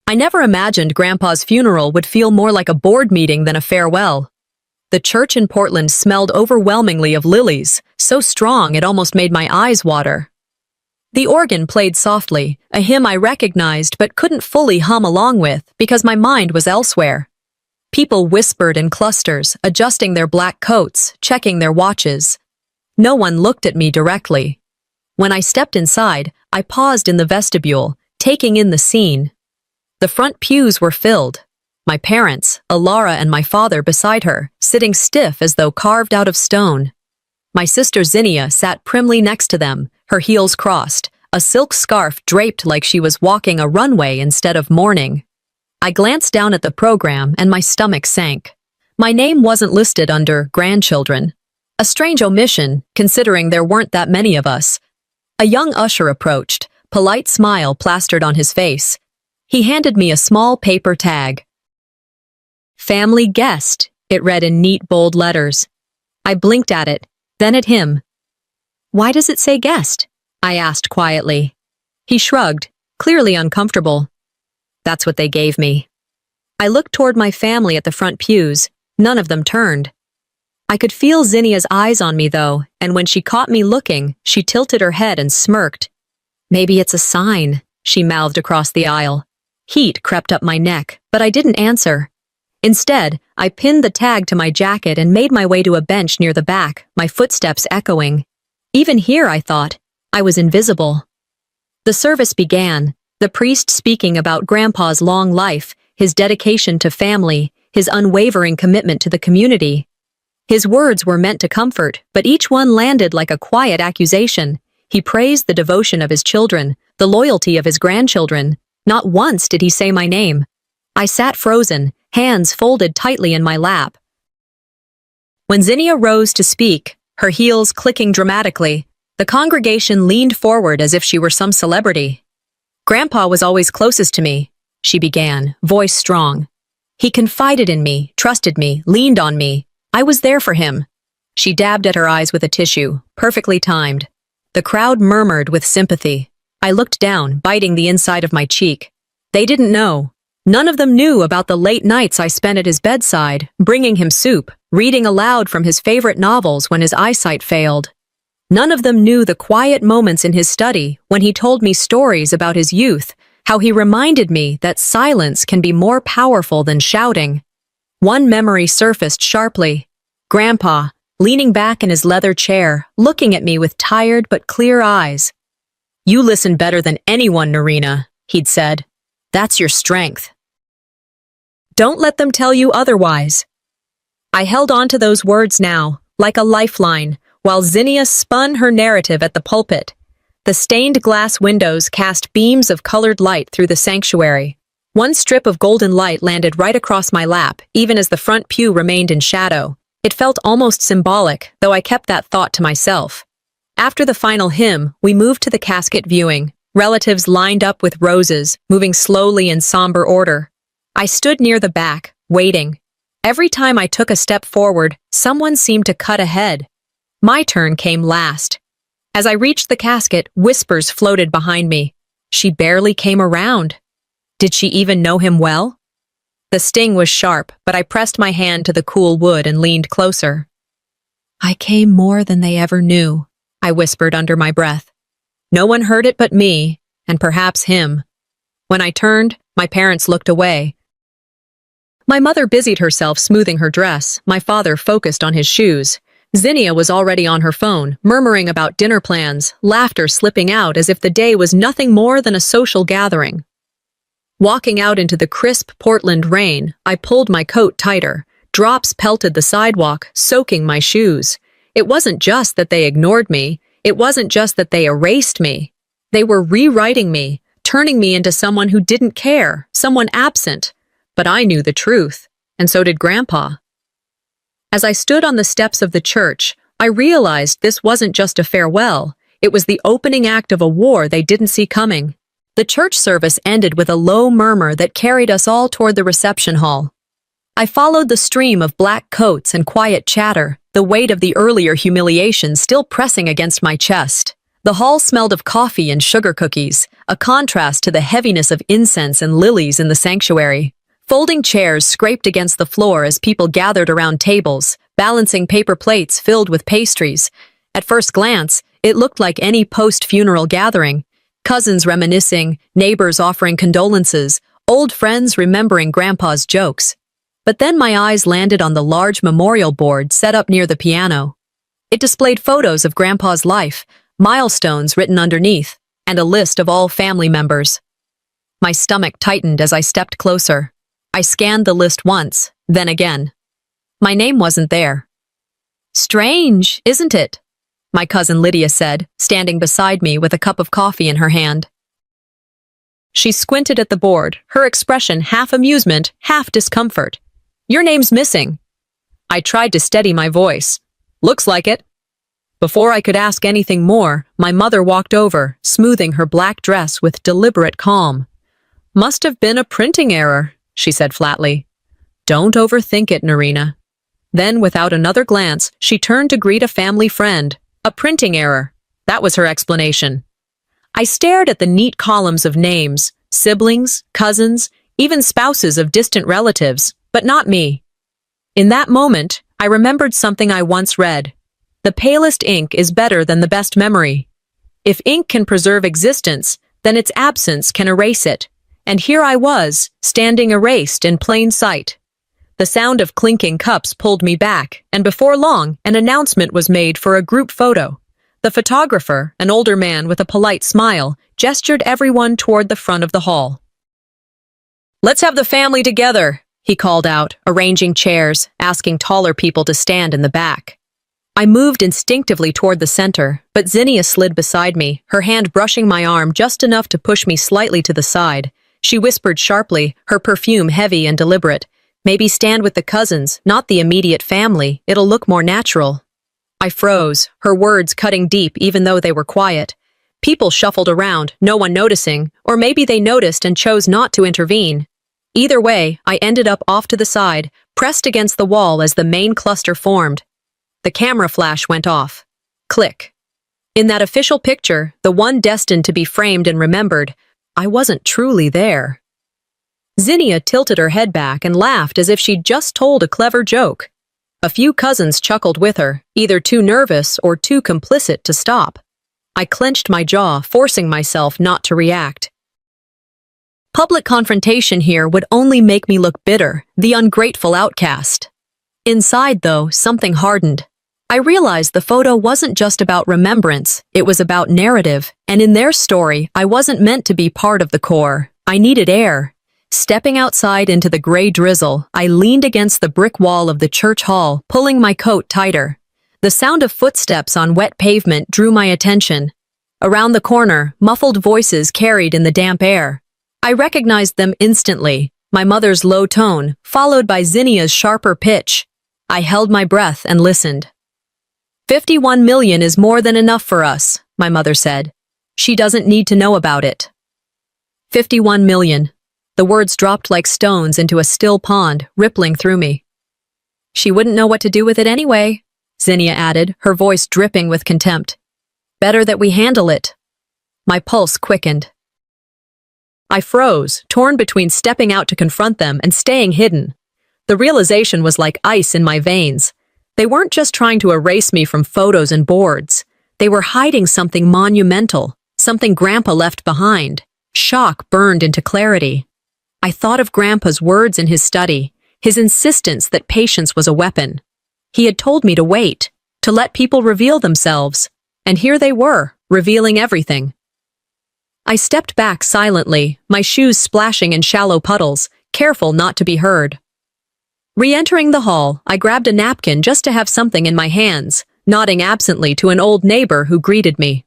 I never imagined Grandpa's funeral would feel more like a board meeting than a farewell. The church in Portland smelled overwhelmingly of lilies, so strong it almost made my eyes water. The organ played softly, a hymn I recognized but couldn't fully hum along with because my mind was elsewhere. People whispered in clusters, adjusting their black coats, checking their watches. No one looked at me directly. When I stepped inside, I paused in the vestibule, taking in the scene. The front pews were filled. My parents, Alara and my father beside her, sitting stiff as though carved out of stone. My sister Zinnia sat primly next to them, her heels crossed, a silk scarf draped like she was walking a runway instead of mourning. I glanced down at the program and my stomach sank. My name wasn't listed under grandchildren. A strange omission, considering there weren't that many of us. A young usher approached, polite smile plastered on his face. He handed me a small paper tag. Family guest, it read in neat, bold letters. I blinked at it, then at him. Why does it say guest? I asked quietly. He shrugged, clearly uncomfortable. That's what they gave me. I looked toward my family at the front pews. None of them turned. I could feel Zinnia's eyes on me, though, and when she caught me looking, she tilted her head and smirked. Maybe it's a sign, she mouthed across the aisle. Heat crept up my neck, but I didn't answer. Instead, I pinned the tag to my jacket and made my way to a bench near the back, my footsteps echoing. Even here, I thought, I was invisible. The service began, the priest speaking about Grandpa's long life, his dedication to family, his unwavering commitment to the community. His words were meant to comfort, but each one landed like a quiet accusation. He praised the devotion of his children, the loyalty of his grandchildren. Not once did he say my name. I sat frozen, hands folded tightly in my lap. When Zinnia rose to speak, her heels clicking dramatically, the congregation leaned forward as if she were some celebrity. Grandpa was always closest to me, she began, voice strong. He confided in me, trusted me, leaned on me. I was there for him. She dabbed at her eyes with a tissue, perfectly timed. The crowd murmured with sympathy. I looked down, biting the inside of my cheek. They didn't know. None of them knew about the late nights I spent at his bedside, bringing him soup, reading aloud from his favorite novels when his eyesight failed. None of them knew the quiet moments in his study when he told me stories about his youth, how he reminded me that silence can be more powerful than shouting. One memory surfaced sharply. Grandpa, leaning back in his leather chair, looking at me with tired but clear eyes. You listen better than anyone, Narina, he'd said. That's your strength. Don't let them tell you otherwise. I held on to those words now, like a lifeline, while Zinnia spun her narrative at the pulpit. The stained glass windows cast beams of colored light through the sanctuary. One strip of golden light landed right across my lap, even as the front pew remained in shadow. It felt almost symbolic, though I kept that thought to myself. After the final hymn, we moved to the casket viewing. Relatives lined up with roses, moving slowly in somber order. I stood near the back, waiting. Every time I took a step forward, someone seemed to cut ahead. My turn came last. As I reached the casket, whispers floated behind me. She barely came around. Did she even know him well? The sting was sharp, but I pressed my hand to the cool wood and leaned closer. I came more than they ever knew, I whispered under my breath. No one heard it but me, and perhaps him. When I turned, my parents looked away. My mother busied herself smoothing her dress, my father focused on his shoes. Zinnia was already on her phone, murmuring about dinner plans, laughter slipping out as if the day was nothing more than a social gathering. Walking out into the crisp Portland rain, I pulled my coat tighter. Drops pelted the sidewalk, soaking my shoes. It wasn't just that they ignored me. It wasn't just that they erased me. They were rewriting me, turning me into someone who didn't care, someone absent. But I knew the truth, and so did Grandpa. As I stood on the steps of the church, I realized this wasn't just a farewell. It was the opening act of a war they didn't see coming. The church service ended with a low murmur that carried us all toward the reception hall. I followed the stream of black coats and quiet chatter, the weight of the earlier humiliation still pressing against my chest. The hall smelled of coffee and sugar cookies, a contrast to the heaviness of incense and lilies in the sanctuary. Folding chairs scraped against the floor as people gathered around tables, balancing paper plates filled with pastries. At first glance, it looked like any post-funeral gathering. Cousins reminiscing, neighbors offering condolences, old friends remembering Grandpa's jokes. But then my eyes landed on the large memorial board set up near the piano. It displayed photos of Grandpa's life, milestones written underneath, and a list of all family members. My stomach tightened as I stepped closer. I scanned the list once, then again. My name wasn't there. "Strange, isn't it?" my cousin Lydia said, standing beside me with a cup of coffee in her hand. She squinted at the board, her expression half amusement, half discomfort. "Your name's missing." I tried to steady my voice. "Looks like it." Before I could ask anything more, my mother walked over, smoothing her black dress with deliberate calm. "Must have been a printing error," she said flatly. "Don't overthink it, Narina." Then, without another glance, she turned to greet a family friend. "A printing error." That was her explanation. I stared at the neat columns of names, siblings, cousins, even spouses of distant relatives, but not me. In that moment, I remembered something I once read. The palest ink is better than the best memory. If ink can preserve existence, then its absence can erase it. And here I was, standing erased in plain sight. The sound of clinking cups pulled me back, and before long, an announcement was made for a group photo. The photographer, an older man with a polite smile, gestured everyone toward the front of the hall. "Let's have the family together," he called out, arranging chairs, asking taller people to stand in the back. I moved instinctively toward the center, but Zinnia slid beside me, her hand brushing my arm just enough to push me slightly to the side. She whispered sharply, her perfume heavy and deliberate, "Maybe stand with the cousins, not the immediate family. It'll look more natural." I froze, her words cutting deep even though they were quiet. People shuffled around, no one noticing, or maybe they noticed and chose not to intervene. Either way, I ended up off to the side, pressed against the wall as the main cluster formed. The camera flash went off. Click. In that official picture, the one destined to be framed and remembered, I wasn't truly there. Zinnia tilted her head back and laughed as if she'd just told a clever joke. A few cousins chuckled with her, either too nervous or too complicit to stop. I clenched my jaw, forcing myself not to react. Public confrontation here would only make me look bitter, the ungrateful outcast. Inside, though, something hardened. I realized the photo wasn't just about remembrance, it was about narrative, and in their story, I wasn't meant to be part of the core. I needed air. Stepping outside into the gray drizzle, I leaned against the brick wall of the church hall, pulling my coat tighter. The sound of footsteps on wet pavement drew my attention. Around the corner, muffled voices carried in the damp air. I recognized them instantly, my mother's low tone, followed by Zinnia's sharper pitch. I held my breath and listened. 51 million is more than enough for us, my mother said. She doesn't need to know about it. 51 million. The words dropped like stones into a still pond, rippling through me. She wouldn't know what to do with it anyway, Zinnia added, her voice dripping with contempt. Better that we handle it. My pulse quickened. I froze, torn between stepping out to confront them and staying hidden. The realization was like ice in my veins. They weren't just trying to erase me from photos and boards. They were hiding something monumental, something Grandpa left behind. Shock burned into clarity. I thought of Grandpa's words in his study, his insistence that patience was a weapon. He had told me to wait, to let people reveal themselves, and here they were, revealing everything. I stepped back silently, my shoes splashing in shallow puddles, careful not to be heard. Re-entering the hall, I grabbed a napkin just to have something in my hands, nodding absently to an old neighbor who greeted me.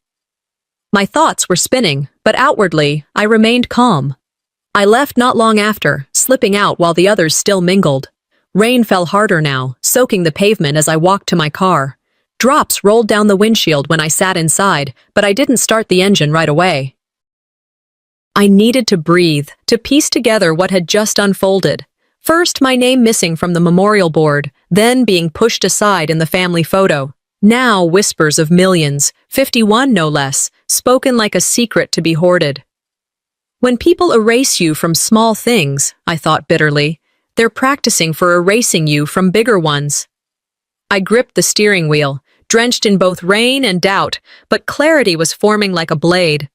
My thoughts were spinning, but outwardly, I remained calm. I left not long after, slipping out while the others still mingled. Rain fell harder now, soaking the pavement as I walked to my car. Drops rolled down the windshield when I sat inside, but I didn't start the engine right away. I needed to breathe, to piece together what had just unfolded. First, my name missing from the memorial board, then being pushed aside in the family photo. Now whispers of millions, 51 no less, spoken like a secret to be hoarded. When people erase you from small things, I thought bitterly, they're practicing for erasing you from bigger ones. I gripped the steering wheel, drenched in both rain and doubt, but clarity was forming like a blade.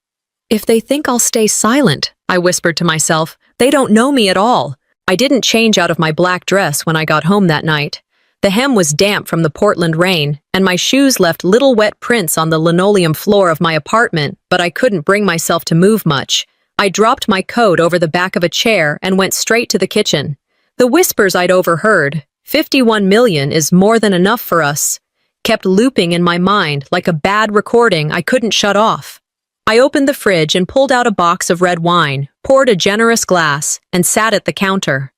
If they think I'll stay silent, I whispered to myself, they don't know me at all. I didn't change out of my black dress when I got home that night. The hem was damp from the Portland rain, and my shoes left little wet prints on the linoleum floor of my apartment, but I couldn't bring myself to move much. I dropped my coat over the back of a chair and went straight to the kitchen. The whispers I'd overheard, 51 million is more than enough for us, kept looping in my mind like a bad recording I couldn't shut off. I opened the fridge and pulled out a box of red wine, poured a generous glass, and sat at the counter.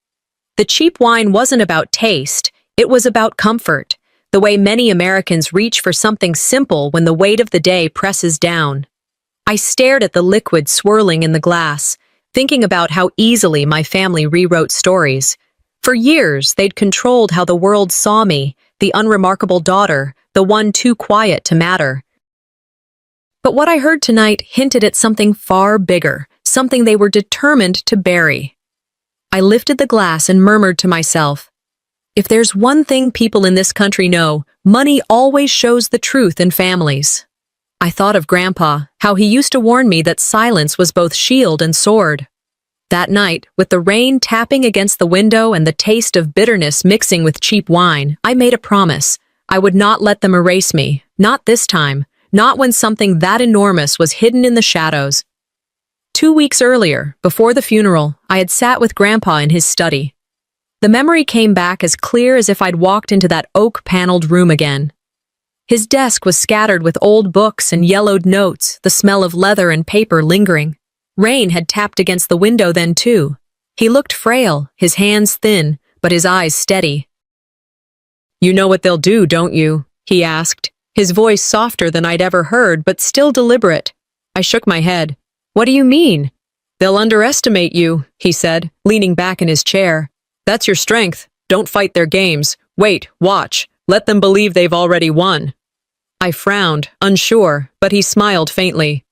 The cheap wine wasn't about taste, it was about comfort, the way many Americans reach for something simple when the weight of the day presses down. I stared at the liquid swirling in the glass, thinking about how easily my family rewrote stories. For years, they'd controlled how the world saw me, the unremarkable daughter, the one too quiet to matter. But what I heard tonight hinted at something far bigger, something they were determined to bury. I lifted the glass and murmured to myself, if there's one thing people in this country know, money always shows the truth in families. I thought of Grandpa, how he used to warn me that silence was both shield and sword. That night, with the rain tapping against the window and the taste of bitterness mixing with cheap wine, I made a promise. I would not let them erase me, not this time, not when something that enormous was hidden in the shadows. 2 weeks earlier, before the funeral, I had sat with Grandpa in his study. The memory came back as clear as if I'd walked into that oak-paneled room again. His desk was scattered with old books and yellowed notes, the smell of leather and paper lingering. Rain had tapped against the window then, too. He looked frail, his hands thin, but his eyes steady. "You know what they'll do, don't you?" he asked, his voice softer than I'd ever heard, but still deliberate. I shook my head. "What do you mean?" "They'll underestimate you," he said, leaning back in his chair. "That's your strength. Don't fight their games. Wait, watch. Let them believe they've already won." I frowned, unsure, but he smiled faintly.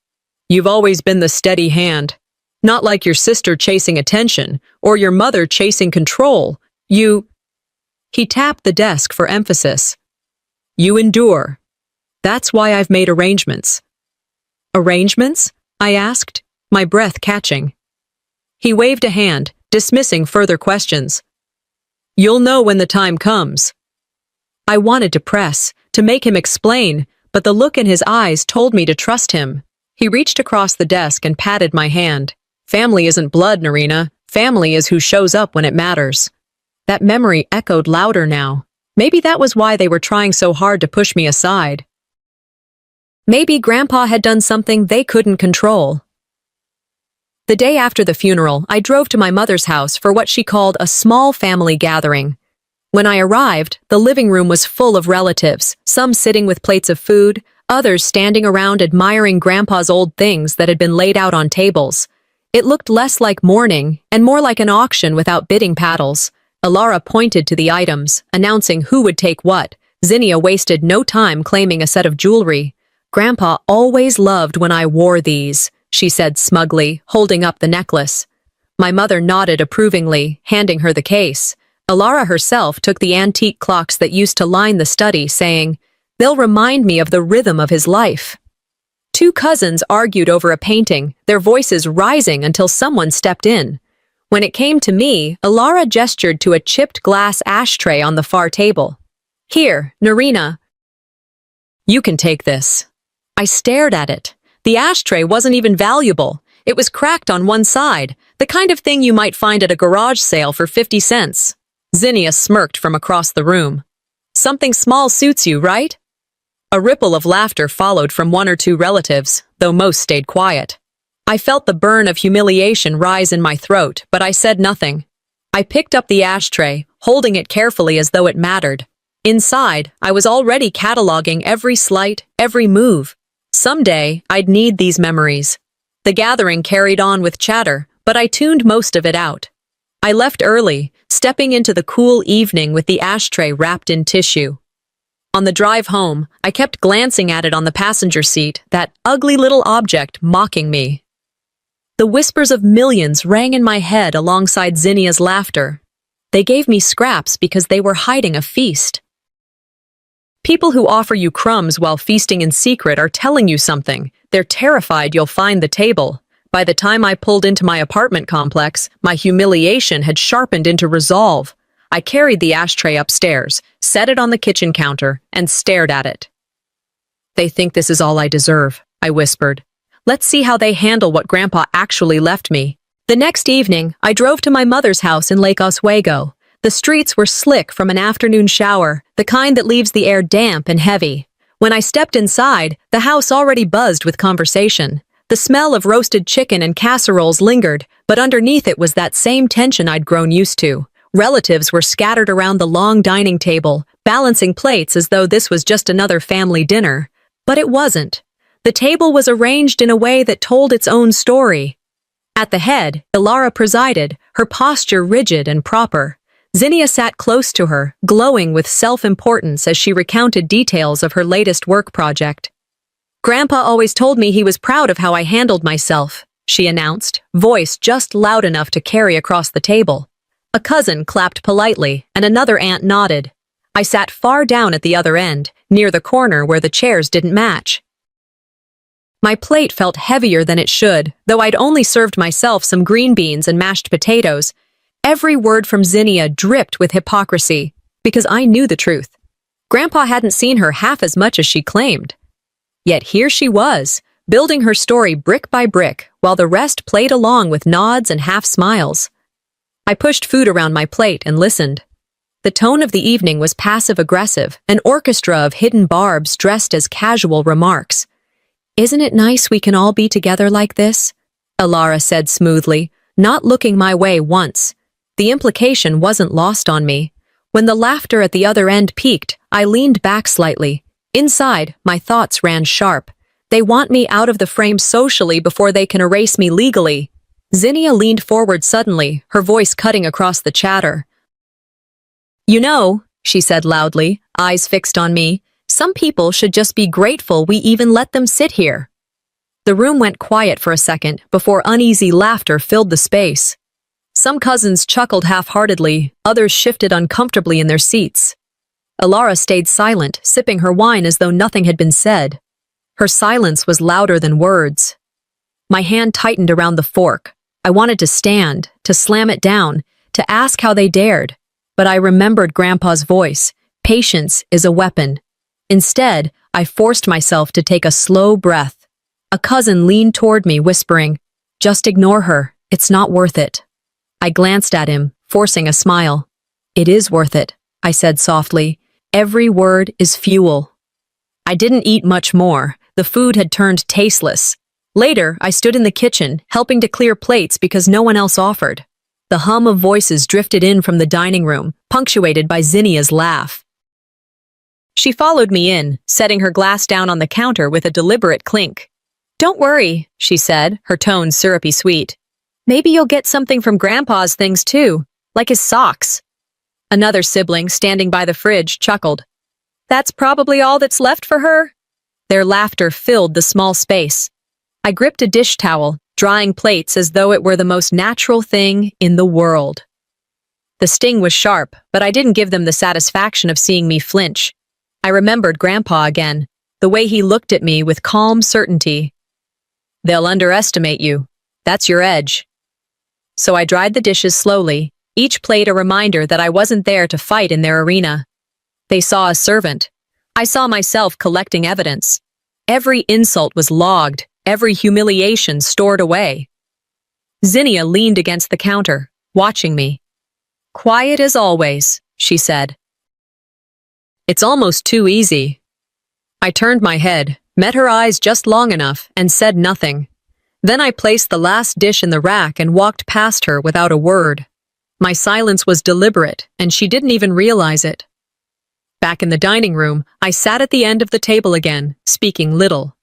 "You've always been the steady hand. Not like your sister chasing attention, or your mother chasing control. You—" He tapped the desk for emphasis. "You endure. That's why I've made arrangements." "Arrangements?" I asked, my breath catching. He waved a hand, dismissing further questions. "You'll know when the time comes." I wanted to press, to make him explain, but the look in his eyes told me to trust him. He reached across the desk and patted my hand. "Family isn't blood, Narina. Family is who shows up when it matters." That memory echoed louder now. Maybe that was why they were trying so hard to push me aside. Maybe Grandpa had done something they couldn't control. The day after the funeral, I drove to my mother's house for what she called a small family gathering. When I arrived, the living room was full of relatives, some sitting with plates of food, others standing around admiring Grandpa's old things that had been laid out on tables. It looked less like mourning and more like an auction without bidding paddles. Alara pointed to the items, announcing who would take what. Zinnia wasted no time claiming a set of jewelry. "Grandpa always loved when I wore these," she said smugly, holding up the necklace. My mother nodded approvingly, handing her the case. Alara herself took the antique clocks that used to line the study, saying, "They'll remind me of the rhythm of his life." 2 cousins argued over a painting, their voices rising until someone stepped in. When it came to me, Alara gestured to a chipped glass ashtray on the far table. "Here, Narina. You can take this." I stared at it. The ashtray wasn't even valuable. It was cracked on one side, the kind of thing you might find at a garage sale for 50 cents. Zinnia smirked from across the room. "Something small suits you, right?" A ripple of laughter followed from 1 or 2 relatives, though most stayed quiet. I felt the burn of humiliation rise in my throat, but I said nothing. I picked up the ashtray, holding it carefully as though it mattered. Inside, I was already cataloging every slight, every move. Someday, I'd need these memories. The gathering carried on with chatter, but I tuned most of it out. I left early, stepping into the cool evening with the ashtray wrapped in tissue. On the drive home, I kept glancing at it on the passenger seat, that ugly little object mocking me. The whispers of millions rang in my head alongside Zinnia's laughter. They gave me scraps because they were hiding a feast. People who offer you crumbs while feasting in secret are telling you something. They're terrified you'll find the table. By the time I pulled into my apartment complex, my humiliation had sharpened into resolve. I carried the ashtray upstairs, set it on the kitchen counter, and stared at it. "They think this is all I deserve," I whispered. "Let's see how they handle what Grandpa actually left me." The next evening, I drove to my mother's house in Lake Oswego. The streets were slick from an afternoon shower, the kind that leaves the air damp and heavy. When I stepped inside, the house already buzzed with conversation. The smell of roasted chicken and casseroles lingered, but underneath it was that same tension I'd grown used to. Relatives were scattered around the long dining table, balancing plates as though this was just another family dinner. But it wasn't. The table was arranged in a way that told its own story. At the head, Ilara presided, her posture rigid and proper. Zinnia sat close to her, glowing with self-importance as she recounted details of her latest work project. "Grandpa always told me he was proud of how I handled myself," she announced, voice just loud enough to carry across the table. A cousin clapped politely, and another aunt nodded. I sat far down at the other end, near the corner where the chairs didn't match. My plate felt heavier than it should, though I'd only served myself some green beans and mashed potatoes. Every word from Zinnia dripped with hypocrisy, because I knew the truth. Grandpa hadn't seen her half as much as she claimed. Yet here she was, building her story brick by brick, while the rest played along with nods and half smiles. I pushed food around my plate and listened. The tone of the evening was passive-aggressive, an orchestra of hidden barbs dressed as casual remarks. "Isn't it nice we can all be together like this?" Ilara said smoothly, not looking my way once. The implication wasn't lost on me. When the laughter at the other end peaked, I leaned back slightly. Inside, my thoughts ran sharp. They want me out of the frame socially before they can erase me legally. Zinnia leaned forward suddenly, her voice cutting across the chatter. "You know," she said loudly, eyes fixed on me, "some people should just be grateful we even let them sit here." The room went quiet for a second before uneasy laughter filled the space. Some cousins chuckled half-heartedly, others shifted uncomfortably in their seats. Ilara stayed silent, sipping her wine as though nothing had been said. Her silence was louder than words. My hand tightened around the fork. I wanted to stand, to slam it down, to ask how they dared. But I remembered Grandpa's voice. Patience is a weapon. Instead, I forced myself to take a slow breath. A cousin leaned toward me, whispering, "Just ignore her. It's not worth it." I glanced at him, forcing a smile. "It is worth it," I said softly. "Every word is fuel." I didn't eat much more. The food had turned tasteless. Later, I stood in the kitchen, helping to clear plates because no one else offered. The hum of voices drifted in from the dining room, punctuated by Zinnia's laugh. She followed me in, setting her glass down on the counter with a deliberate clink. "Don't worry," she said, her tone syrupy sweet. "Maybe you'll get something from Grandpa's things too, like his socks." Another sibling, standing by the fridge, chuckled. "That's probably all that's left for her?" Their laughter filled the small space. I gripped a dish towel, drying plates as though it were the most natural thing in the world. The sting was sharp, but I didn't give them the satisfaction of seeing me flinch. I remembered Grandpa again, the way he looked at me with calm certainty. "They'll underestimate you. That's your edge." So I dried the dishes slowly, each plate a reminder that I wasn't there to fight in their arena. They saw a servant. I saw myself collecting evidence. Every insult was logged, every humiliation stored away. Zinnia leaned against the counter, watching me. "Quiet as always," she said. "It's almost too easy." I turned my head, met her eyes just long enough, and said nothing. Then I placed the last dish in the rack and walked past her without a word. My silence was deliberate, and she didn't even realize it. Back in the dining room, I sat at the end of the table again, speaking little.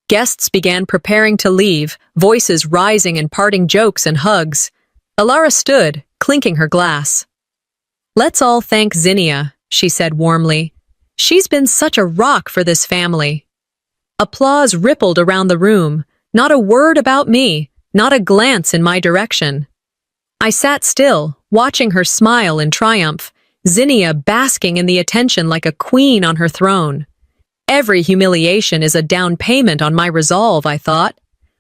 Guests began preparing to leave, voices rising in parting jokes and hugs. Ilara stood, clinking her glass. "Let's all thank Zinnia," she said warmly. She's been such a rock for this family. Applause rippled around the room. Not a word about me, not a glance in my direction. I sat still, watching her smile in triumph, Zinnia basking in the attention like a queen on her throne. Every humiliation is a down payment on my resolve, I thought.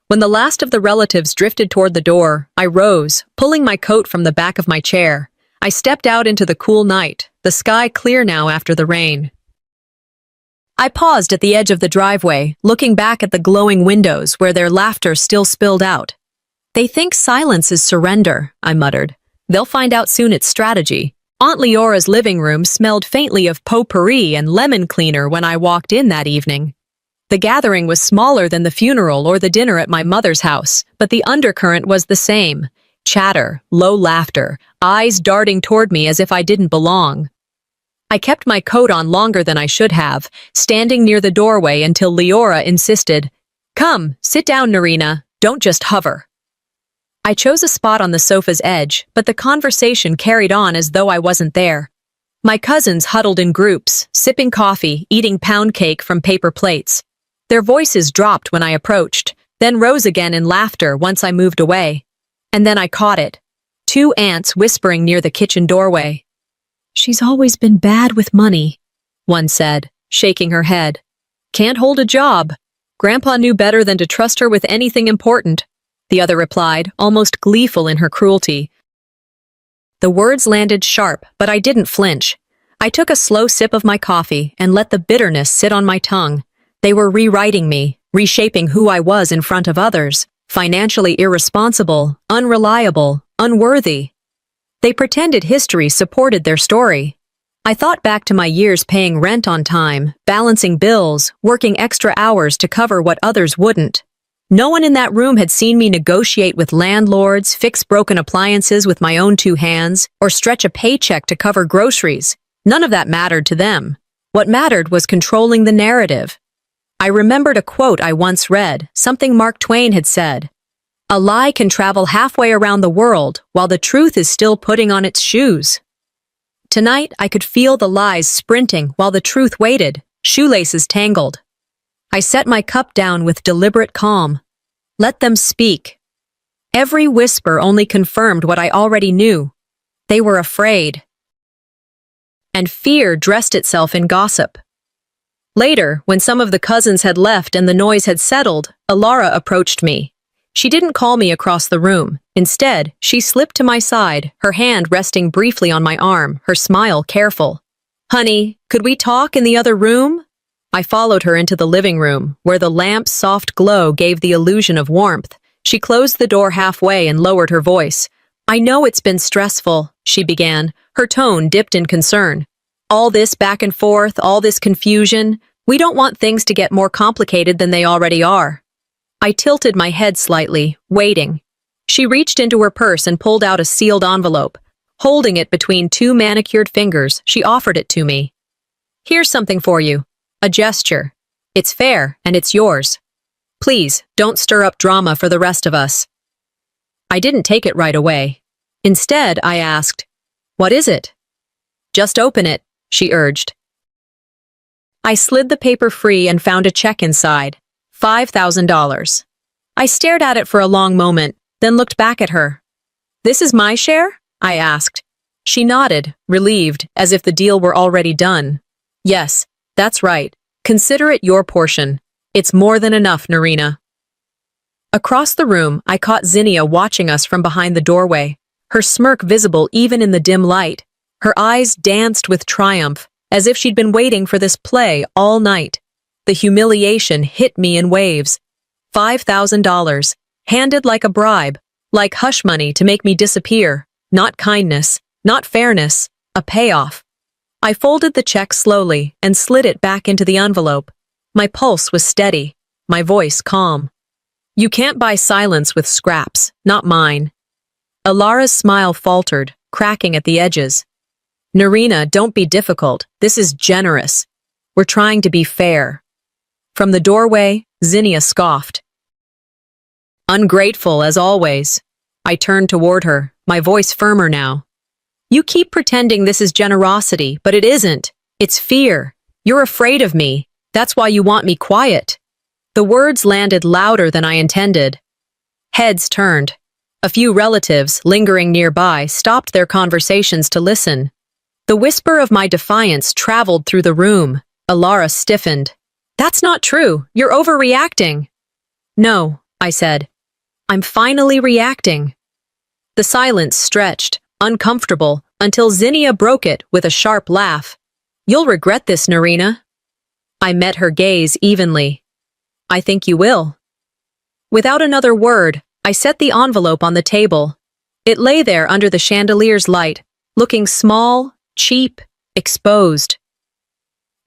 When the last of the relatives drifted toward the door, I rose, pulling my coat from the back of my chair. I stepped out into the cool night, the sky clear now after the rain. I paused at the edge of the driveway, looking back at the glowing windows where their laughter still spilled out. They think silence is surrender, I muttered. They'll find out soon it's strategy. Aunt Leora's living room smelled faintly of potpourri and lemon cleaner when I walked in that evening. The gathering was smaller than the funeral or the dinner at my mother's house, but the undercurrent was the same. Chatter, low laughter, eyes darting toward me as if I didn't belong. I kept my coat on longer than I should have, standing near the doorway until Leora insisted, "Come, sit down, Narina. Don't just hover." I chose a spot on the sofa's edge, but the conversation carried on as though I wasn't there. My cousins huddled in groups, sipping coffee, eating pound cake from paper plates. Their voices dropped when I approached, then rose again in laughter once I moved away. And then I caught it. 2 aunts whispering near the kitchen doorway. "She's always been bad with money," one said, shaking her head. "Can't hold a job. Grandpa knew better than to trust her with anything important," the other replied, almost gleeful in her cruelty. The words landed sharp, but I didn't flinch. I took a slow sip of my coffee and let the bitterness sit on my tongue. They were rewriting me, reshaping who I was in front of others, financially irresponsible, unreliable, unworthy. They pretended history supported their story. I thought back to my years paying rent on time, balancing bills, working extra hours to cover what others wouldn't. No one in that room had seen me negotiate with landlords, fix broken appliances with my own 2 hands, or stretch a paycheck to cover groceries. None of that mattered to them. What mattered was controlling the narrative. I remembered a quote I once read, something Mark Twain had said. "A lie can travel halfway around the world while the truth is still putting on its shoes." Tonight, I could feel the lies sprinting while the truth waited, shoelaces tangled. I set my cup down with deliberate calm. Let them speak. Every whisper only confirmed what I already knew. They were afraid. And fear dressed itself in gossip. Later, when some of the cousins had left and the noise had settled, Alara approached me. She didn't call me across the room. Instead, she slipped to my side, her hand resting briefly on my arm, her smile careful. "Honey, could we talk in the other room?" I followed her into the living room, where the lamp's soft glow gave the illusion of warmth. She closed the door halfway and lowered her voice. "I know it's been stressful," she began, her tone dipped in concern. "All this back and forth, all this confusion. We don't want things to get more complicated than they already are." I tilted my head slightly, waiting. She reached into her purse and pulled out a sealed envelope. Holding it between 2 manicured fingers, she offered it to me. "Here's something for you. A gesture. It's fair, and it's yours. Please, don't stir up drama for the rest of us." I didn't take it right away. Instead, I asked, "What is it?" "Just open it," she urged. I slid the paper free and found a check inside. $5,000. I stared at it for a long moment, then looked back at her. "This is my share?" I asked. She nodded, relieved, as if the deal were already done. "Yes, that's right. Consider it your portion. It's more than enough, Narina." Across the room, I caught Zinnia watching us from behind the doorway, her smirk visible even in the dim light. Her eyes danced with triumph, as if she'd been waiting for this play all night. The humiliation hit me in waves. $5,000, handed like a bribe, like hush money to make me disappear. Not kindness, not fairness, a payoff. I folded the check slowly and slid it back into the envelope. My pulse was steady, my voice calm. "You can't buy silence with scraps, not mine." Alara's smile faltered, cracking at the edges. "Narina, don't be difficult. This is generous. We're trying to be fair." From the doorway, Zinnia scoffed. "Ungrateful, as always." I turned toward her, my voice firmer now. "You keep pretending this is generosity, but it isn't. It's fear. You're afraid of me. That's why you want me quiet. The words landed louder than I intended. Heads turned. A few relatives, lingering nearby, stopped their conversations to listen. The whisper of my defiance traveled through the room. Alara stiffened. That's not true. You're overreacting. No, I said. I'm finally reacting. The silence stretched, uncomfortable, until Zinnia broke it with a sharp laugh. You'll regret this, Narina. I met her gaze evenly. I think you will. Without another word, I set the envelope on the table. It lay there under the chandelier's light, looking small, cheap, exposed.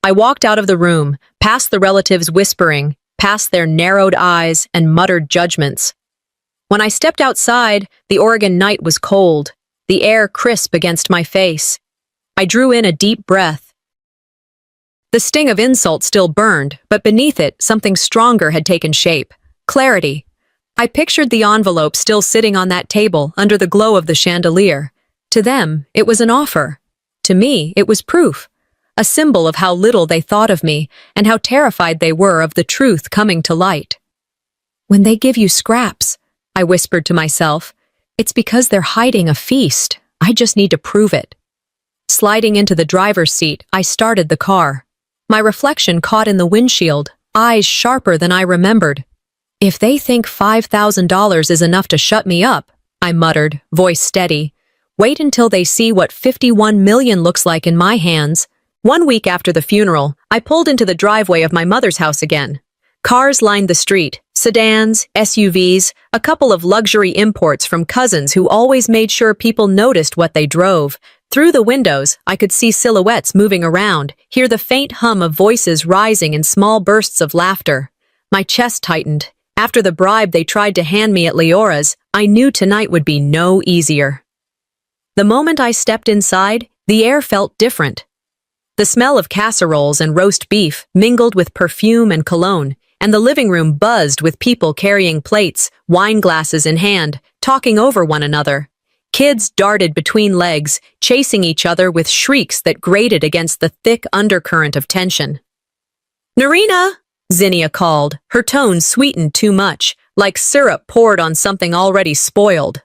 I walked out of the room, past the relatives whispering, past their narrowed eyes and muttered judgments. When I stepped outside, the Oregon night was cold, the air crisp against my face. I drew in a deep breath. The sting of insult still burned, but beneath it, something stronger had taken shape. Clarity. I pictured the envelope still sitting on that table under the glow of the chandelier. To them, it was an offer. To me, it was proof. A symbol of how little they thought of me and how terrified they were of the truth coming to light. When they give you scraps, I whispered to myself, it's because they're hiding a feast. I just need to prove it. Sliding into the driver's seat, I started the car. My reflection caught in the windshield, eyes sharper than I remembered. If they think $5,000 is enough to shut me up, I muttered, voice steady, wait until they see what 51 million looks like in my hands. 1 week after the funeral, I pulled into the driveway of my mother's house again. Cars lined the street, sedans, SUVs, a couple of luxury imports from cousins who always made sure people noticed what they drove. Through the windows, I could see silhouettes moving around, hear the faint hum of voices rising in small bursts of laughter. My chest tightened. After the bribe they tried to hand me at Leora's, I knew tonight would be no easier. The moment I stepped inside, the air felt different. The smell of casseroles and roast beef mingled with perfume and cologne, and the living room buzzed with people carrying plates, wine glasses in hand, talking over one another. Kids darted between legs, chasing each other with shrieks that grated against the thick undercurrent of tension. Narina! Zinnia called, her tone sweetened too much, like syrup poured on something already spoiled.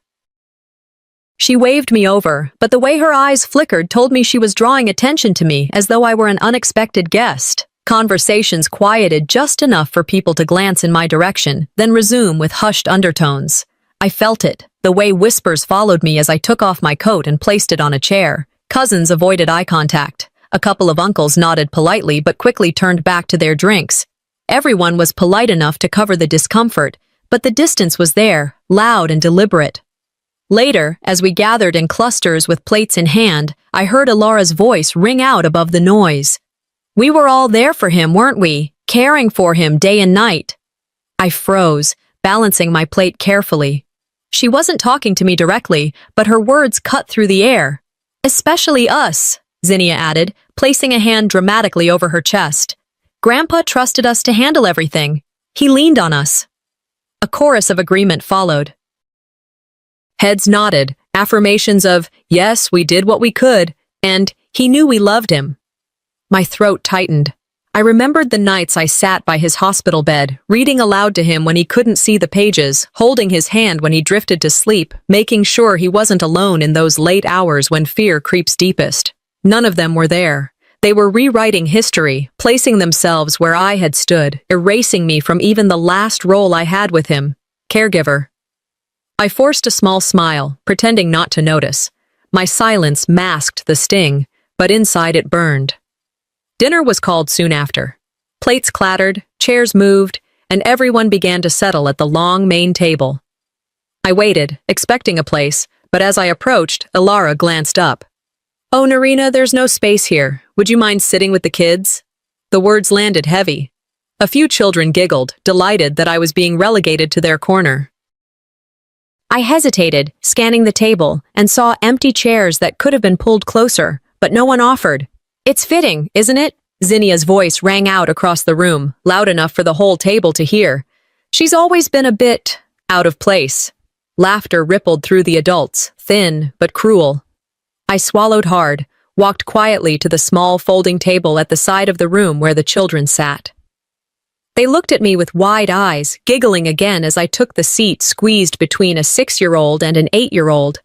She waved me over, but the way her eyes flickered told me she was drawing attention to me as though I were an unexpected guest. Conversations quieted just enough for people to glance in my direction, then resume with hushed undertones. I felt it, the way whispers followed me as I took off my coat and placed it on a chair. Cousins avoided eye contact. A couple of uncles nodded politely but quickly turned back to their drinks. Everyone was polite enough to cover the discomfort, but the distance was there, loud and deliberate. Later, as we gathered in clusters with plates in hand, I heard Alara's voice ring out above the noise. We were all there for him, weren't we? Caring for him day and night. I froze, balancing my plate carefully. She wasn't talking to me directly, but her words cut through the air. Especially us, Zinnia added, placing a hand dramatically over her chest. Grandpa trusted us to handle everything. He leaned on us. A chorus of agreement followed. Heads nodded, affirmations of, yes, we did what we could, and he knew we loved him. My throat tightened. I remembered the nights I sat by his hospital bed, reading aloud to him when he couldn't see the pages, holding his hand when he drifted to sleep, making sure he wasn't alone in those late hours when fear creeps deepest. None of them were there. They were rewriting history, placing themselves where I had stood, erasing me from even the last role I had with him, caregiver. I forced a small smile, pretending not to notice. My silence masked the sting, but inside it burned. Dinner was called soon after. Plates clattered, chairs moved, and everyone began to settle at the long main table. I waited, expecting a place, but as I approached, Alara glanced up. Oh, Narina, there's no space here. Would you mind sitting with the kids? The words landed heavy. A few children giggled, delighted that I was being relegated to their corner. I hesitated, scanning the table, and saw empty chairs that could have been pulled closer, but no one offered. It's fitting, isn't it? Zinnia's voice rang out across the room, loud enough for the whole table to hear. She's always been a bit out of place. Laughter rippled through the adults, thin but cruel. I swallowed hard. walked quietly to the small folding table at the side of the room where the children sat. They looked at me with wide eyes, giggling again as I took the seat squeezed between a 6-year-old and an 8-year-old.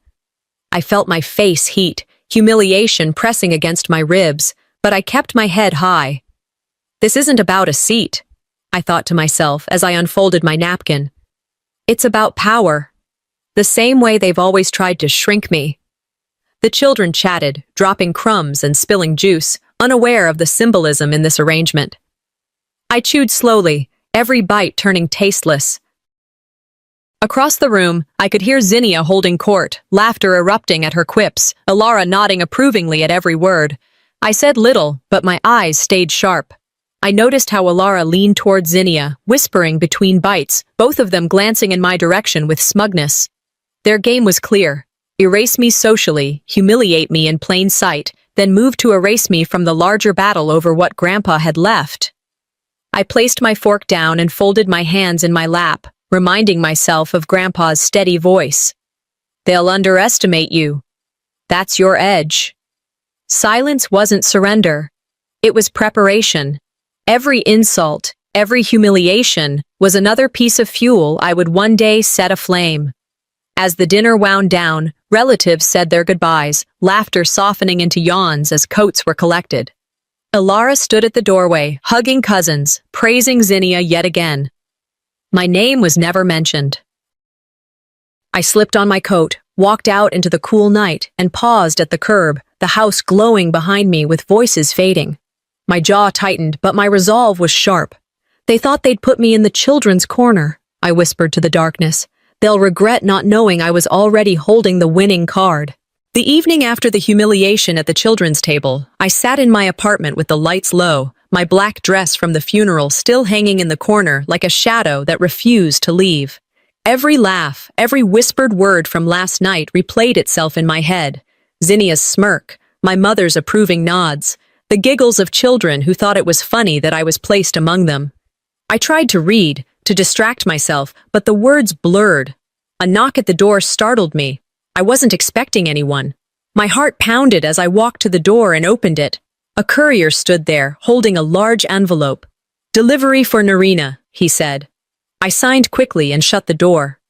I felt my face heat, humiliation pressing against my ribs, but I kept my head high. This isn't about a seat, I thought to myself as I unfolded my napkin. It's about power. The same way they've always tried to shrink me. The children chatted, dropping crumbs and spilling juice, unaware of the symbolism in this arrangement. I chewed slowly, every bite turning tasteless. Across the room, I could hear Zinnia holding court, laughter erupting at her quips, Alara nodding approvingly at every word. I said little, but my eyes stayed sharp. I noticed how Alara leaned toward Zinnia, whispering between bites, both of them glancing in my direction with smugness. Their game was clear. Erase me socially, humiliate me in plain sight, then move to erase me from the larger battle over what Grandpa had left. I placed my fork down and folded my hands in my lap, reminding myself of Grandpa's steady voice. They'll underestimate you. That's your edge. Silence wasn't surrender. It was preparation. Every insult, every humiliation, was another piece of fuel I would one day set aflame. As the dinner wound down, relatives said their goodbyes, laughter softening into yawns as coats were collected. Alara stood at the doorway, hugging cousins, praising Zinnia yet again. My name was never mentioned. I slipped on my coat, walked out into the cool night, and paused at the curb, the house glowing behind me with voices fading. My jaw tightened, but my resolve was sharp. They thought they'd put me in the children's corner, I whispered to the darkness. They'll regret not knowing I was already holding the winning card. The evening after the humiliation at the children's table, I sat in my apartment with the lights low, my black dress from the funeral still hanging in the corner like a shadow that refused to leave. Every laugh, every whispered word from last night replayed itself in my head. Zinnia's smirk, my mother's approving nods, the giggles of children who thought it was funny that I was placed among them. I tried to read, to distract myself, but the words blurred. A knock at the door startled me. I wasn't expecting anyone. My heart pounded as I walked to the door and opened it. A courier stood there, holding a large envelope. "Delivery for Narina," he said. I signed quickly and shut the door.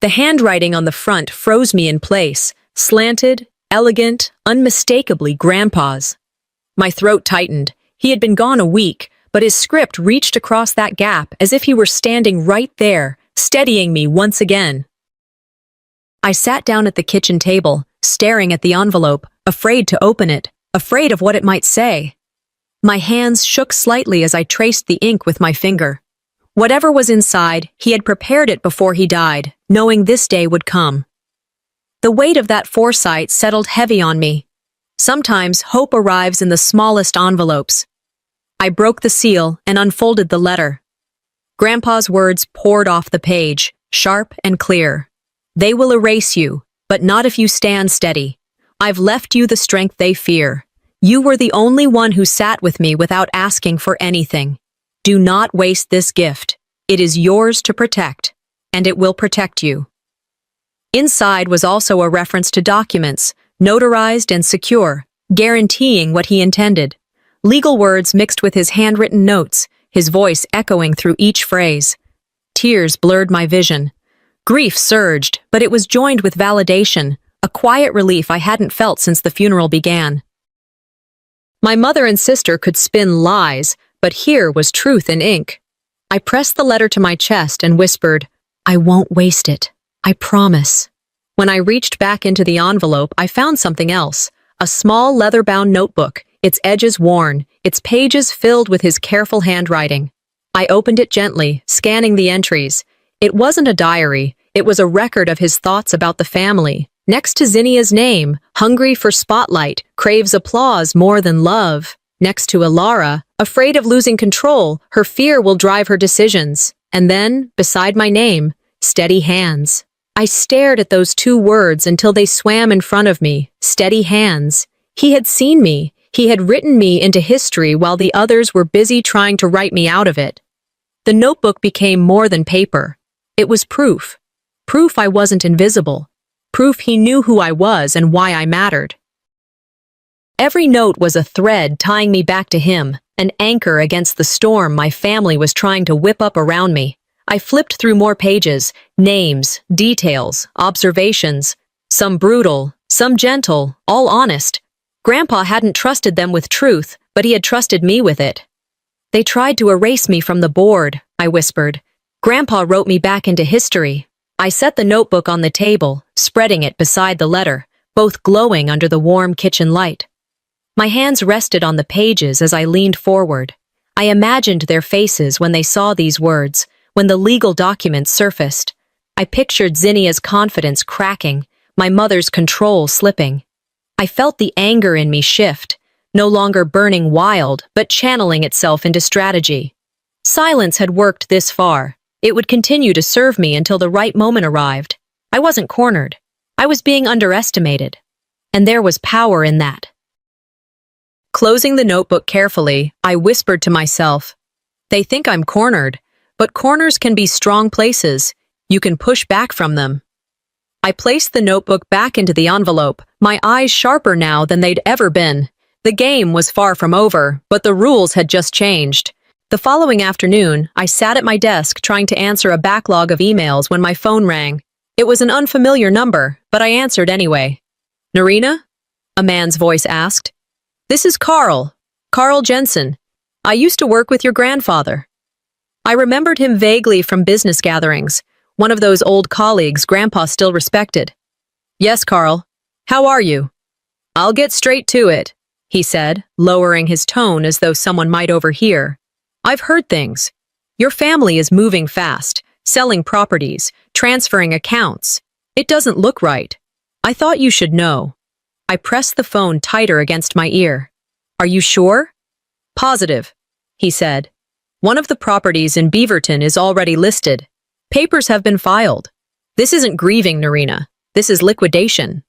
The handwriting on the front froze me in place, slanted, elegant, unmistakably Grandpa's. My throat tightened. He had been gone a week, but his script reached across that gap as if he were standing right there, steadying me once again. I sat down at the kitchen table, staring at the envelope, afraid to open it, afraid of what it might say. My hands shook slightly as I traced the ink with my finger. Whatever was inside, he had prepared it before he died, knowing this day would come. The weight of that foresight settled heavy on me. Sometimes hope arrives in the smallest envelopes. I broke the seal and unfolded the letter. Grandpa's words poured off the page, sharp and clear. They will erase you, but not if you stand steady. I've left you the strength they fear. You were the only one who sat with me without asking for anything. Do not waste this gift. It is yours to protect, and it will protect you. Inside was also a reference to documents, notarized and secure, guaranteeing what he intended. Legal words mixed with his handwritten notes, his voice echoing through each phrase. Tears blurred my vision. Grief surged, but it was joined with validation, a quiet relief I hadn't felt since the funeral began. My mother and sister could spin lies, but here was truth in ink. I pressed the letter to my chest and whispered, "I won't waste it. I promise." When I reached back into the envelope, I found something else, a small leather-bound notebook, its edges worn, its pages filled with his careful handwriting. I opened it gently, scanning the entries. It wasn't a diary, it was a record of his thoughts about the family. Next to Zinnia's name, hungry for spotlight, craves applause more than love. Next to Alara, afraid of losing control, her fear will drive her decisions. And then, beside my name, steady hands. I stared at those two words until they swam in front of me, steady hands. He had seen me. He had written me into history while the others were busy trying to write me out of it. The notebook became more than paper. It was proof. Proof I wasn't invisible. Proof he knew who I was and why I mattered. Every note was a thread tying me back to him, an anchor against the storm my family was trying to whip up around me. I flipped through more pages, names, details, observations, some brutal, some gentle, all honest. Grandpa hadn't trusted them with truth, but he had trusted me with it. They tried to erase me from the board, I whispered. Grandpa wrote me back into history. I set the notebook on the table, spreading it beside the letter, both glowing under the warm kitchen light. My hands rested on the pages as I leaned forward. I imagined their faces when they saw these words, when the legal documents surfaced. I pictured Zinnia's confidence cracking, my mother's control slipping. I felt the anger in me shift, no longer burning wild, but channeling itself into strategy. Silence had worked this far. It would continue to serve me until the right moment arrived. I wasn't cornered. I was being underestimated. And there was power in that. Closing the notebook carefully, I whispered to myself, "They think I'm cornered, but corners can be strong places. You can push back from them." I placed the notebook back into the envelope, my eyes sharper now than they'd ever been. The game was far from over, but the rules had just changed. The following afternoon, I sat at my desk trying to answer a backlog of emails when my phone rang. It was an unfamiliar number, but I answered anyway. "Narina?" a man's voice asked. "This is Carl Jensen. I used to work with your grandfather." I remembered him vaguely from business gatherings, one of those old colleagues Grandpa still respected. "Yes, Carl. How are you?" "I'll get straight to it," he said, lowering his tone as though someone might overhear. "I've heard things. Your family is moving fast, selling properties, transferring accounts. It doesn't look right. I thought you should know." I pressed the phone tighter against my ear. "Are you sure?" "Positive," he said. "One of the properties in Beaverton is already listed. Papers have been filed. This isn't grieving, Narina. This is liquidation."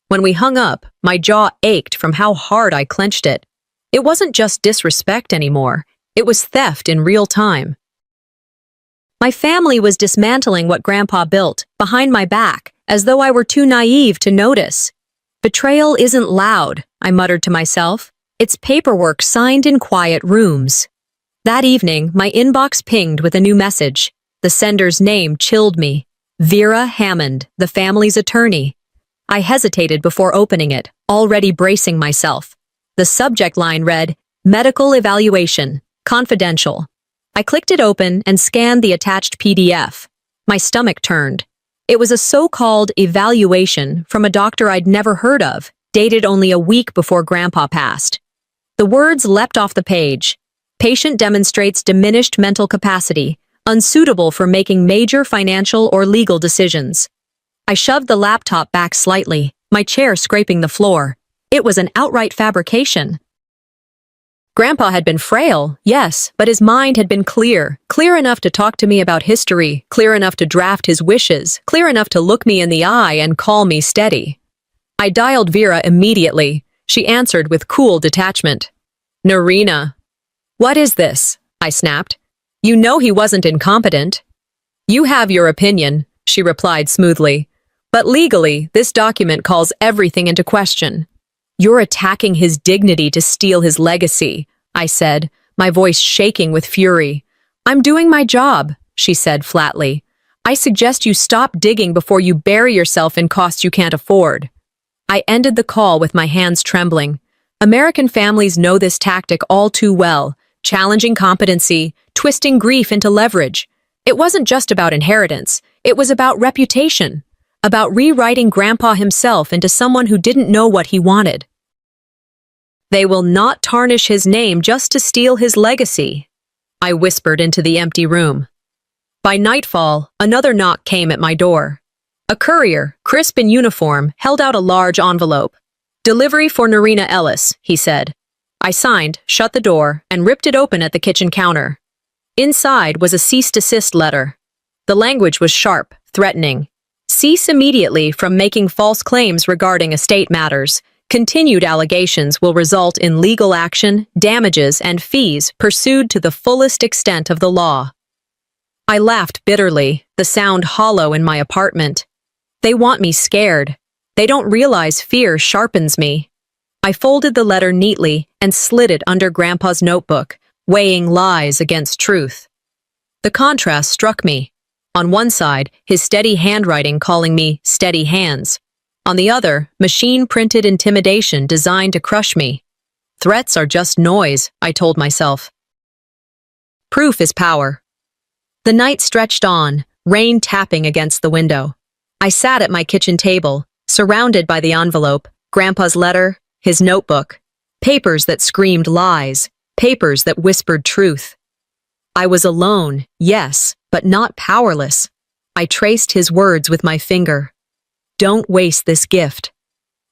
When we hung up, my jaw ached from how hard I clenched it. It wasn't just disrespect anymore. It was theft in real time. My family was dismantling what Grandpa built, behind my back, as though I were too naive to notice. "Betrayal isn't loud," I muttered to myself. "It's paperwork signed in quiet rooms." That evening, my inbox pinged with a new message. The sender's name chilled me. Vera Hammond, the family's attorney. I hesitated before opening it, already bracing myself. The subject line read, "Medical Evaluation, Confidential." I clicked it open and scanned the attached PDF. My stomach turned. It was a so-called evaluation from a doctor I'd never heard of, dated only a week before Grandpa passed. The words leapt off the page. "Patient demonstrates diminished mental capacity, unsuitable for making major financial or legal decisions." I shoved the laptop back slightly, my chair scraping the floor. It was an outright fabrication. Grandpa had been frail, yes, but his mind had been clear enough to talk to me about history, clear enough to draft his wishes, clear enough to look me in the eye and call me steady. I dialed Vera immediately. She answered with cool detachment. "Narina." "What is this?" I snapped. "You know he wasn't incompetent." "You have your opinion," she replied smoothly. "But legally, this document calls everything into question." "You're attacking his dignity to steal his legacy," I said, my voice shaking with fury. "I'm doing my job," she said flatly. "I suggest you stop digging before you bury yourself in costs you can't afford." I ended the call with my hands trembling. American families know this tactic all too well, challenging competency, twisting grief into leverage. It wasn't just about inheritance, it was about reputation. About rewriting Grandpa himself into someone who didn't know what he wanted. "They will not tarnish his name just to steal his legacy," I whispered into the empty room. By nightfall, another knock came at my door. A courier, crisp in uniform, held out a large envelope. "Delivery for Narina Ellis," he said. I signed, shut the door, and ripped it open at the kitchen counter. Inside was a cease-desist letter. The language was sharp, threatening. "Cease immediately from making false claims regarding estate matters. Continued allegations will result in legal action, damages, and fees pursued to the fullest extent of the law." I laughed bitterly, the sound hollow in my apartment. They want me scared. They don't realize fear sharpens me. I folded the letter neatly and slid it under Grandpa's notebook, weighing lies against truth. The contrast struck me. On one side, his steady handwriting calling me steady hands. On the other, machine-printed intimidation designed to crush me. Threats are just noise, I told myself. Proof is power. The night stretched on, rain tapping against the window. I sat at my kitchen table, surrounded by the envelope, Grandpa's letter, his notebook, papers that screamed lies, papers that whispered truth. I was alone, yes, but not powerless. I traced his words with my finger. Don't waste this gift.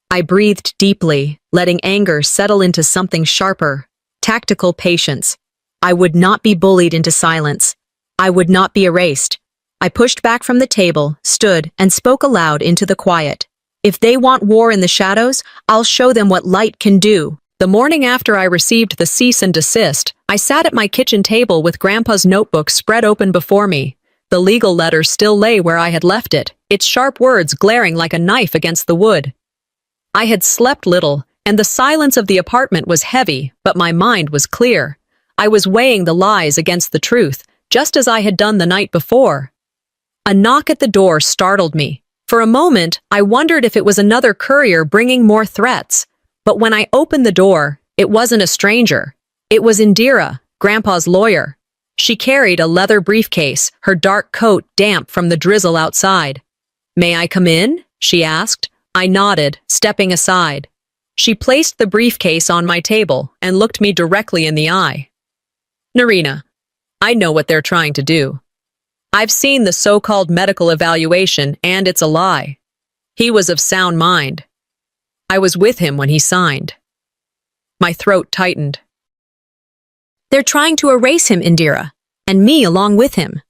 I breathed deeply, letting anger settle into something sharper, tactical patience. I would not be bullied into silence. I would not be erased. I pushed back from the table, stood, and spoke aloud into the quiet. If they want war in the shadows, I'll show them what light can do. The morning after I received the cease and desist, I sat at my kitchen table with Grandpa's notebook spread open before me. The legal letter still lay where I had left it, its sharp words glaring like a knife against the wood. I had slept little, and the silence of the apartment was heavy, but my mind was clear. I was weighing the lies against the truth, just as I had done the night before. A knock at the door startled me. For a moment, I wondered if it was another courier bringing more threats. But when I opened the door, it wasn't a stranger. It was Indira, Grandpa's lawyer. She carried a leather briefcase, her dark coat damp from the drizzle outside. "May I come in?" she asked. I nodded, stepping aside. She placed the briefcase on my table and looked me directly in the eye. "Narina, I know what they're trying to do. I've seen the so-called medical evaluation, and it's a lie. He was of sound mind. I was with him when he signed." My throat tightened. "They're trying to erase him, Indira, and me along with him."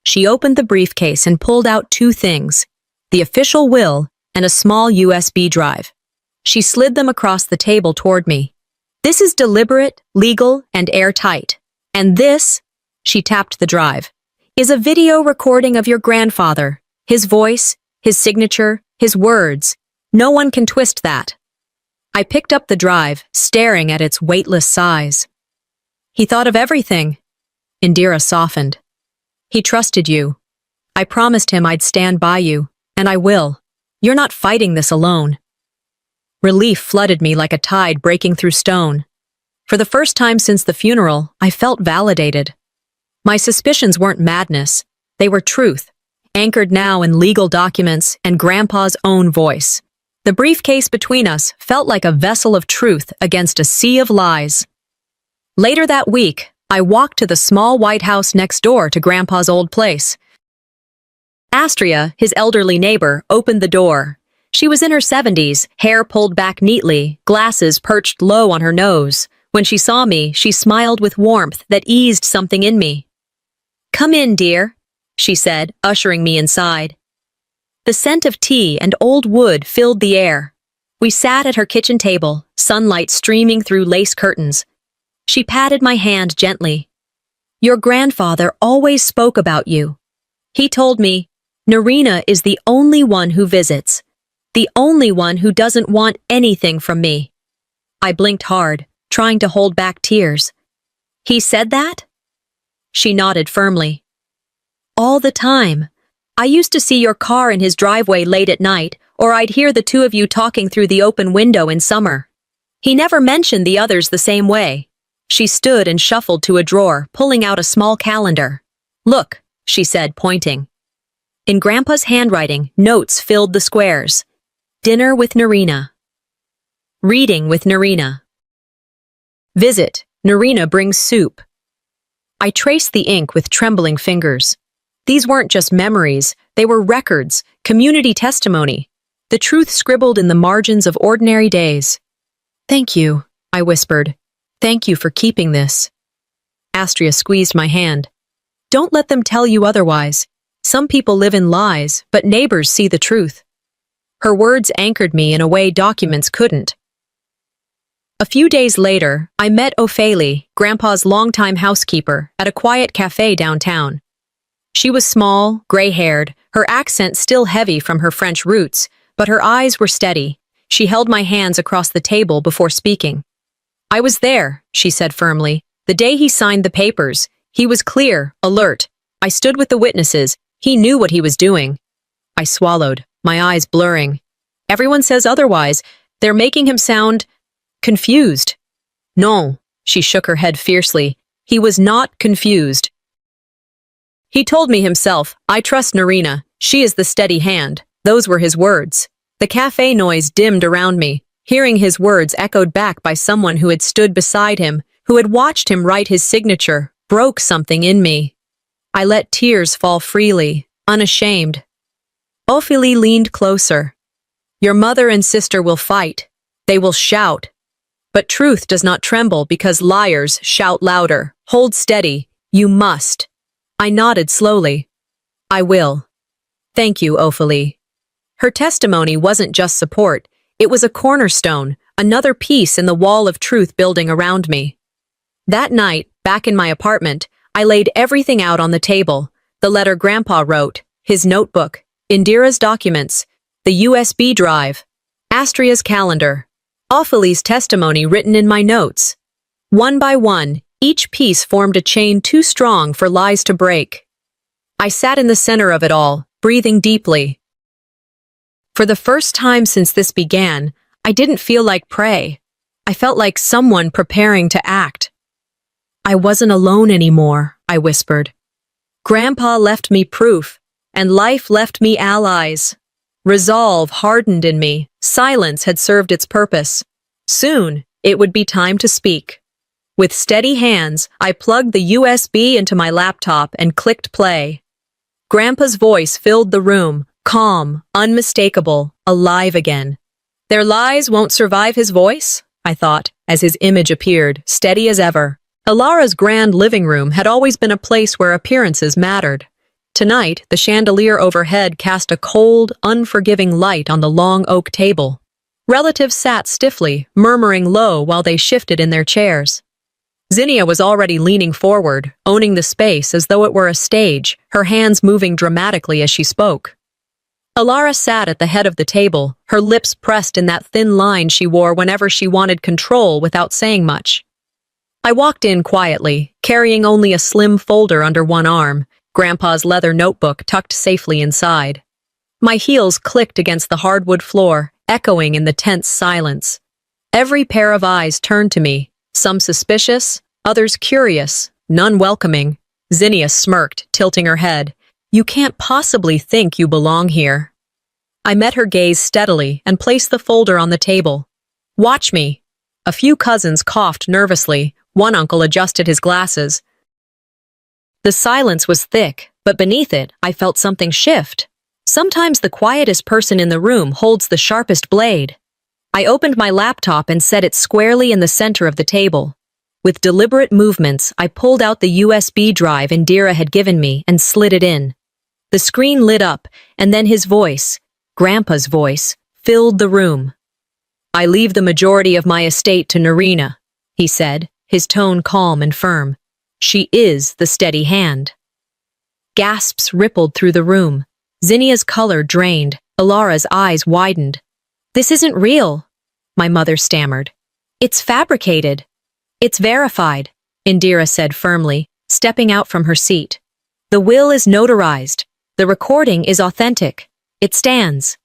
She opened the briefcase and pulled out two things, the official will and a small USB drive. She slid them across the table toward me. "This is deliberate, legal, and airtight. And this," she tapped the drive, "is a video recording of your grandfather, his voice, his signature, his words. No one can twist that." I picked up the drive, staring at its weightless size. "He thought of everything." Indira softened. "He trusted you. I promised him I'd stand by you, and I will. You're not fighting this alone." Relief flooded me like a tide breaking through stone. For the first time since the funeral, I felt validated. My suspicions weren't madness. They were truth, anchored now in legal documents and Grandpa's own voice. The briefcase between us felt like a vessel of truth against a sea of lies. Later that week, I walked to the small white house next door to Grandpa's old place. Astria, his elderly neighbor, opened the door. She was in her 70s, hair pulled back neatly, glasses perched low on her nose. When she saw me, she smiled with warmth that eased something in me. "Come in, dear," she said, ushering me inside. The scent of tea and old wood filled the air. We sat at her kitchen table, sunlight streaming through lace curtains. She patted my hand gently. "Your grandfather always spoke about you. He told me, Narina is the only one who visits, the only one who doesn't want anything from me." I blinked hard, trying to hold back tears. "He said that?" She nodded firmly. "All the time. I used to see your car in his driveway late at night, or I'd hear the two of you talking through the open window in summer. He never mentioned the others the same way." She stood and shuffled to a drawer, pulling out a small calendar. "Look," she said, pointing. In Grandpa's handwriting, notes filled the squares. Dinner with Narina. Reading with Narina. Visit, Narina brings soup. I traced the ink with trembling fingers. These weren't just memories, they were records, community testimony, the truth scribbled in the margins of ordinary days. "Thank you," I whispered. "Thank you for keeping this." Astria squeezed my hand. "Don't let them tell you otherwise. Some people live in lies, but neighbors see the truth." Her words anchored me in a way documents couldn't. A few days later, I met Ophélie, Grandpa's longtime housekeeper, at a quiet cafe downtown. She was small, gray-haired, her accent still heavy from her French roots, but her eyes were steady. She held my hands across the table before speaking. "I was there," she said firmly. "The day he signed the papers. He was clear, alert. I stood with the witnesses. He knew what he was doing." I swallowed, my eyes blurring. "Everyone says otherwise. They're making him sound confused." "No," she shook her head fiercely. "He was not confused. He told me himself, 'I trust Narina. She is the steady hand.' Those were his words." The cafe noise dimmed around me. Hearing his words echoed back by someone who had stood beside him, who had watched him write his signature, broke something in me. I let tears fall freely, unashamed. Ophélie leaned closer. "Your mother and sister will fight. They will shout. But truth does not tremble because liars shout louder. Hold steady. You must." I nodded slowly. "I will." "Thank you, Ophélie." Her testimony wasn't just support. It was a cornerstone, another piece in the wall of truth building around me. That night, back in my apartment, I laid everything out on the table. The letter Grandpa wrote, his notebook, Indira's documents, the USB drive, Astria's calendar, Ophelie's testimony written in my notes. One by one, each piece formed a chain too strong for lies to break. I sat in the center of it all, breathing deeply. For the first time since this began, I didn't feel like prey. I felt like someone preparing to act. "I wasn't alone anymore," I whispered. "Grandpa left me proof, and life left me allies." Resolve hardened in me. Silence had served its purpose. Soon, it would be time to speak. With steady hands, I plugged the USB into my laptop and clicked play. Grandpa's voice filled the room, calm, unmistakable, alive again. "Their lies won't survive his voice?" I thought, as his image appeared, steady as ever. Ilara's grand living room had always been a place where appearances mattered. Tonight, the chandelier overhead cast a cold, unforgiving light on the long oak table. Relatives sat stiffly, murmuring low while they shifted in their chairs. Zinnia was already leaning forward, owning the space as though it were a stage, her hands moving dramatically as she spoke. Ilara sat at the head of the table, her lips pressed in that thin line she wore whenever she wanted control without saying much. I walked in quietly, carrying only a slim folder under one arm, Grandpa's leather notebook tucked safely inside. My heels clicked against the hardwood floor, echoing in the tense silence. Every pair of eyes turned to me, some suspicious, others curious, none welcoming. Zinnia smirked, tilting her head. "You can't possibly think you belong here." I met her gaze steadily and placed the folder on the table. "Watch me." A few cousins coughed nervously. One uncle adjusted his glasses. The silence was thick, but beneath it, I felt something shift. Sometimes the quietest person in the room holds the sharpest blade. I opened my laptop and set it squarely in the center of the table. With deliberate movements, I pulled out the USB drive Indira had given me and slid it in. The screen lit up, and then his voice, Grandpa's voice, filled the room. "I leave the majority of my estate to Narina," he said, his tone calm and firm. "She is the steady hand." Gasps rippled through the room. Zinnia's color drained. Ilara's eyes widened. "This isn't real," my mother stammered. "It's fabricated." "It's verified," Indira said firmly, stepping out from her seat. "The will is notarized. The recording is authentic. It stands."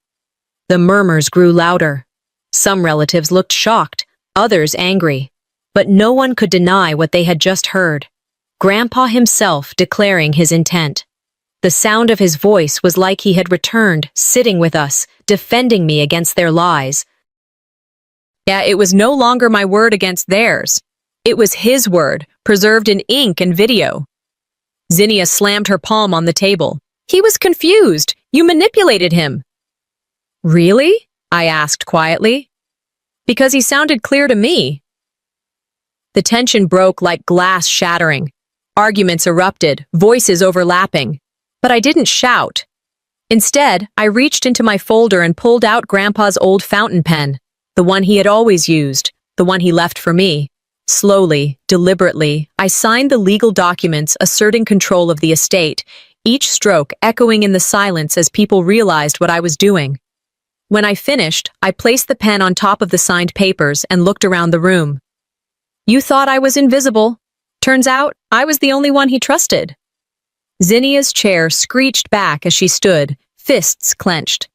The murmurs grew louder. Some relatives looked shocked, others angry. But no one could deny what they had just heard. Grandpa himself declaring his intent. The sound of his voice was like he had returned, sitting with us, defending me against their lies. Yeah, it was no longer my word against theirs. It was his word, preserved in ink and video. Zinnia slammed her palm on the table. "He was confused. You manipulated him." "Really?" I asked quietly. "Because he sounded clear to me." The tension broke like glass shattering. Arguments erupted, voices overlapping. But I didn't shout. Instead, I reached into my folder and pulled out Grandpa's old fountain pen, the one he had always used, the one he left for me. Slowly, deliberately, I signed the legal documents asserting control of the estate, each stroke echoing in the silence as people realized what I was doing. When I finished, I placed the pen on top of the signed papers and looked around the room. You thought I was invisible. Turns out, I was the only one he trusted. Zinnia's chair screeched back as she stood, fists clenched.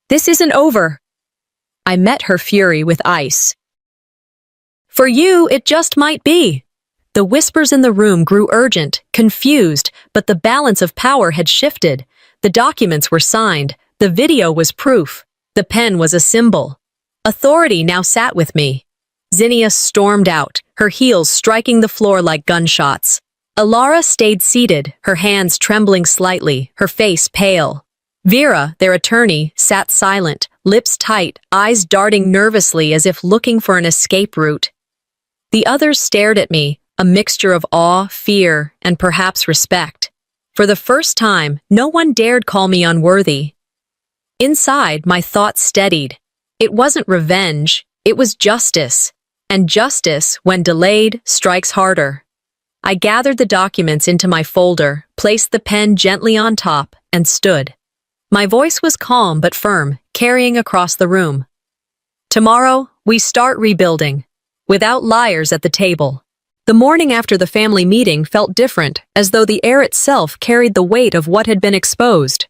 This isn't over. I met her fury with ice. For you, it just might be. The whispers in the room grew urgent, confused, but the balance of power had shifted. The documents were signed. The video was proof. The pen was a symbol. Authority now sat with me. Zinnia stormed out, her heels striking the floor like gunshots. Alara stayed seated, her hands trembling slightly, her face pale. Vera, their attorney, sat silent, lips tight, eyes darting nervously as if looking for an escape route. The others stared at me, a mixture of awe, fear, and perhaps respect. For the first time, no one dared call me unworthy. Inside, my thoughts steadied. It wasn't revenge, it was justice. And justice, when delayed, strikes harder. I gathered the documents into my folder, placed the pen gently on top, and stood. My voice was calm but firm, carrying across the room. Tomorrow, we start rebuilding. Without liars at the table. The morning after the family meeting felt different, as though the air itself carried the weight of what had been exposed.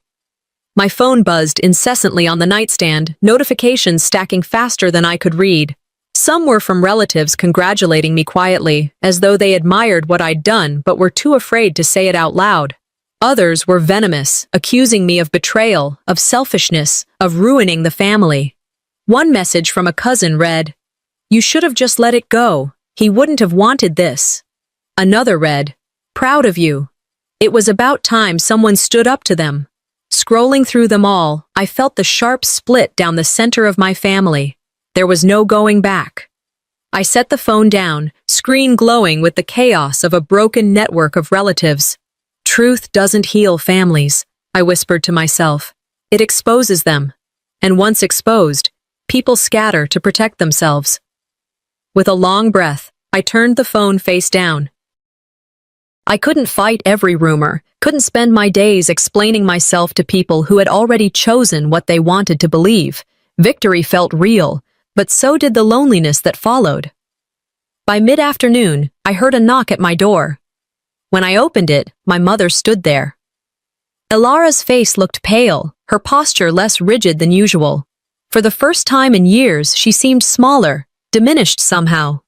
My phone buzzed incessantly on the nightstand, notifications stacking faster than I could read. Some were from relatives congratulating me quietly, as though they admired what I'd done but were too afraid to say it out loud. Others were venomous, accusing me of betrayal, of selfishness, of ruining the family. One message from a cousin read, "You should have just let it go. He wouldn't have wanted this." Another read, "Proud of you." It was about time someone stood up to them. Scrolling through them all, I felt the sharp split down the center of my family. There was no going back. I set the phone down, screen glowing with the chaos of a broken network of relatives. Truth doesn't heal families, I whispered to myself. It exposes them. And once exposed, people scatter to protect themselves. With a long breath, I turned the phone face down. I couldn't fight every rumor, couldn't spend my days explaining myself to people who had already chosen what they wanted to believe. Victory felt real, but so did the loneliness that followed. By mid-afternoon, I heard a knock at my door. When I opened it, my mother stood there. Alara's face looked pale, her posture less rigid than usual. For the first time in years, she seemed smaller, diminished somehow.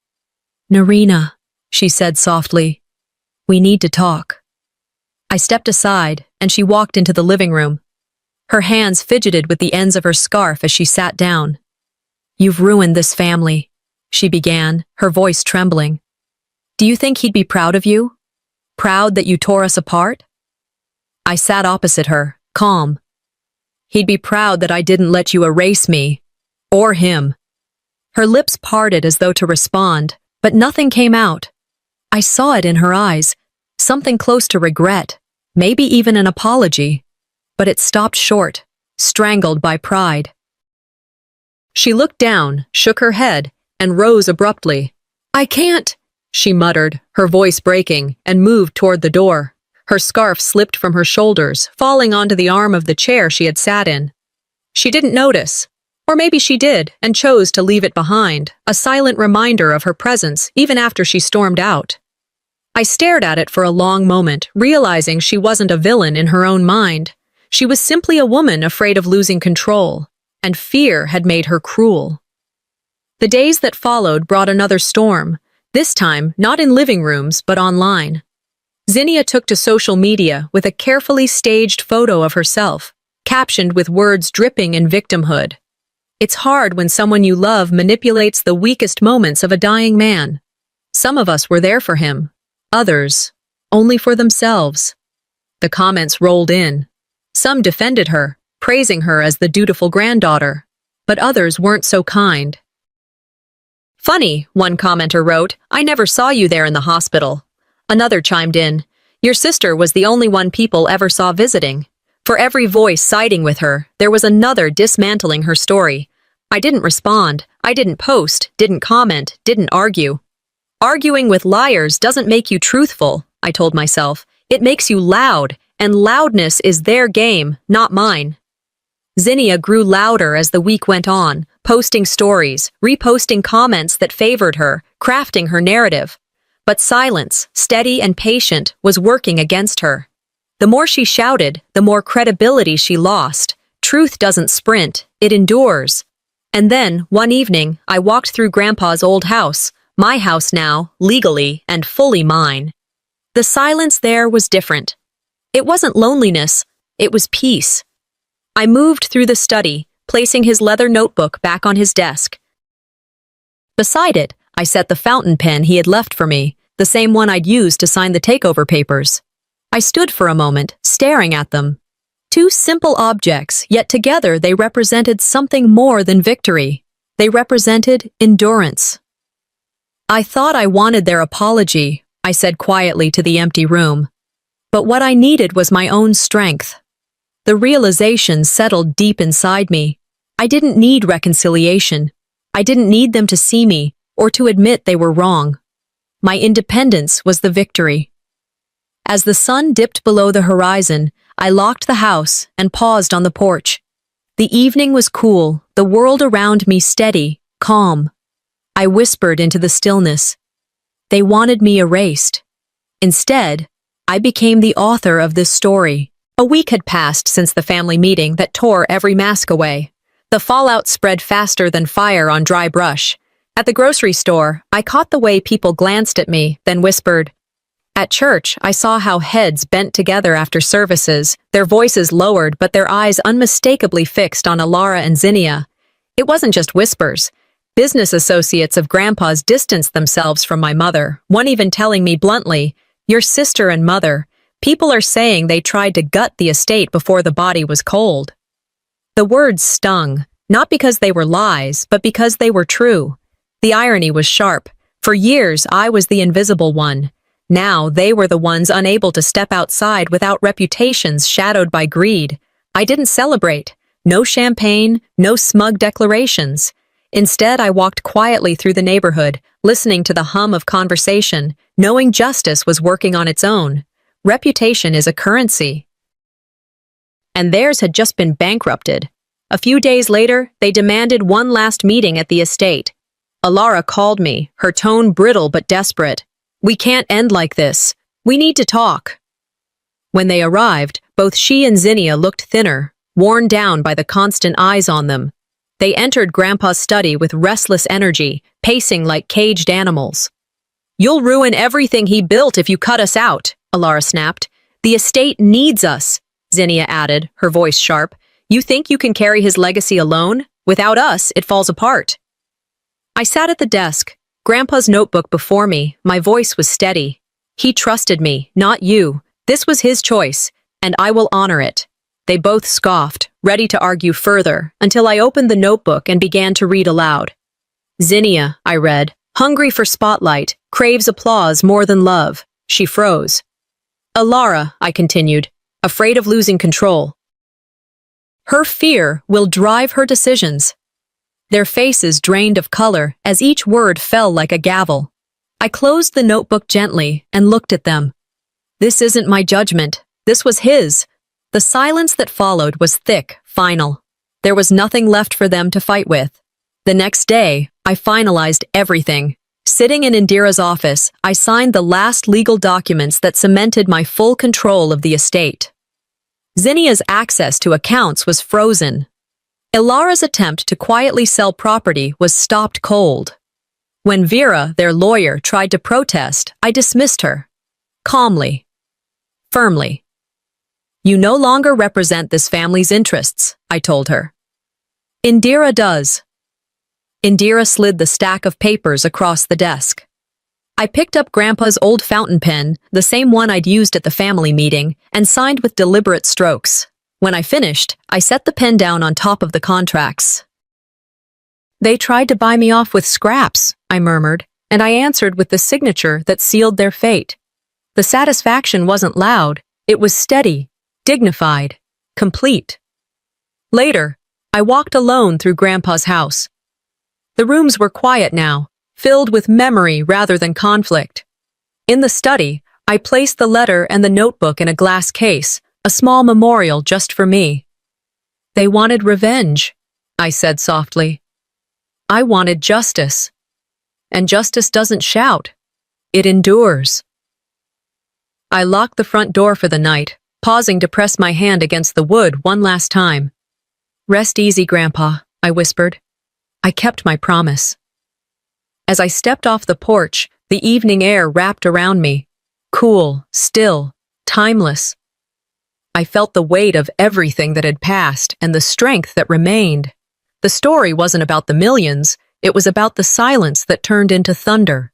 "Narina," she said softly, "we need to talk." I stepped aside, and she walked into the living room. Her hands fidgeted with the ends of her scarf as she sat down. "You've ruined this family," she began, her voice trembling. "Do you think he'd be proud of you? Proud that you tore us apart?" I sat opposite her, calm. "He'd be proud that I didn't let you erase me. Or him." Her lips parted as though to respond, but nothing came out. I saw it in her eyes, something close to regret, maybe even an apology. But it stopped short, strangled by pride. She looked down, shook her head, and rose abruptly. "I can't," she muttered, her voice breaking, and moved toward the door. Her scarf slipped from her shoulders, falling onto the arm of the chair she had sat in. She didn't notice. Or maybe she did, and chose to leave it behind, a silent reminder of her presence even after she stormed out. I stared at it for a long moment, realizing she wasn't a villain in her own mind. She was simply a woman afraid of losing control, and fear had made her cruel. The days that followed brought another storm, this time not in living rooms but online. Zinnia took to social media with a carefully staged photo of herself, captioned with words dripping in victimhood. It's hard when someone you love manipulates the weakest moments of a dying man. Some of us were there for him, others only for themselves. The comments rolled in. Some defended her, praising her as the dutiful granddaughter, but others weren't so kind. "Funny," one commenter wrote, "I never saw you there in the hospital." Another chimed in, "Your sister was the only one people ever saw visiting." For every voice siding with her, there was another dismantling her story. I didn't respond, I didn't post, didn't comment, didn't argue. Arguing with liars doesn't make you truthful, I told myself. It makes you loud, and loudness is their game, not mine. Zinnia grew louder as the week went on, posting stories, reposting comments that favored her, crafting her narrative. But silence, steady and patient, was working against her. The more she shouted, the more credibility she lost. Truth doesn't sprint, it endures. And then, one evening, I walked through Grandpa's old house, my house now, legally and fully mine. The silence there was different. It wasn't loneliness, it was peace. I moved through the study, placing his leather notebook back on his desk. Beside it, I set the fountain pen he had left for me, the same one I'd used to sign the takeover papers. I stood for a moment, staring at them. Two simple objects, yet together they represented something more than victory. They represented endurance. I thought I wanted their apology, I said quietly to the empty room. But what I needed was my own strength. The realization settled deep inside me. I didn't need reconciliation. I didn't need them to see me or to admit they were wrong. My independence was the victory. As the sun dipped below the horizon, I locked the house and paused on the porch. The evening was cool, the world around me steady, calm. I whispered into the stillness. They wanted me erased. Instead, I became the author of this story. A week had passed since the family meeting that tore every mask away. The fallout spread faster than fire on dry brush. At the grocery store, I caught the way people glanced at me, then whispered. At church, I saw how heads bent together after services, their voices lowered but their eyes unmistakably fixed on Alara and Zinnia. It wasn't just whispers. Business associates of Grandpa's distanced themselves from my mother, one even telling me bluntly, "Your sister and mother. People are saying they tried to gut the estate before the body was cold." The words stung, not because they were lies, but because they were true. The irony was sharp. For years, I was the invisible one. Now, they were the ones unable to step outside without reputations shadowed by greed. I didn't celebrate. No champagne, no smug declarations. Instead, I walked quietly through the neighborhood, listening to the hum of conversation, knowing justice was working on its own. Reputation is a currency. And theirs had just been bankrupted. A few days later, they demanded one last meeting at the estate. Alara called me, her tone brittle but desperate. "We can't end like this. We need to talk." When they arrived, both she and Zinnia looked thinner, worn down by the constant eyes on them. They entered Grandpa's study with restless energy, pacing like caged animals. "You'll ruin everything he built if you cut us out," Alara snapped. "The estate needs us," Zinnia added, her voice sharp. "You think you can carry his legacy alone? Without us, it falls apart." I sat at the desk, Grandpa's notebook before me. My voice was steady. "He trusted me, not you. This was his choice, and I will honor it." They both scoffed, ready to argue further, until I opened the notebook and began to read aloud. "Zinnia," I read, "hungry for spotlight, craves applause more than love." She froze. "Alara," I continued, "afraid of losing control. Her fear will drive her decisions." Their faces drained of color as each word fell like a gavel. I closed the notebook gently and looked at them. This isn't my judgment. This was his. The silence that followed was thick, final. There was nothing left for them to fight with. The next day, I finalized everything. Sitting in Indira's office, I signed the last legal documents that cemented my full control of the estate. Zinnia's access to accounts was frozen. Alara's attempt to quietly sell property was stopped cold. When Vera, their lawyer, tried to protest, I dismissed her. Calmly. Firmly. "You no longer represent this family's interests," I told her. "Indira does." Indira slid the stack of papers across the desk. I picked up Grandpa's old fountain pen, the same one I'd used at the family meeting, and signed with deliberate strokes. When I finished, I set the pen down on top of the contracts. "They tried to buy me off with scraps," I murmured, and I answered with the signature that sealed their fate. The satisfaction wasn't loud, it was steady, dignified, complete. Later, I walked alone through Grandpa's house. The rooms were quiet now, filled with memory rather than conflict. In the study, I placed the letter and the notebook in a glass case, a small memorial just for me. They wanted revenge, I said softly. I wanted justice. And justice doesn't shout. It endures. I locked the front door for the night, pausing to press my hand against the wood one last time. Rest easy, Grandpa, I whispered. I kept my promise. As I stepped off the porch, the evening air wrapped around me. Cool, still, timeless. I felt the weight of everything that had passed and the strength that remained. The story wasn't about the millions, it was about the silence that turned into thunder.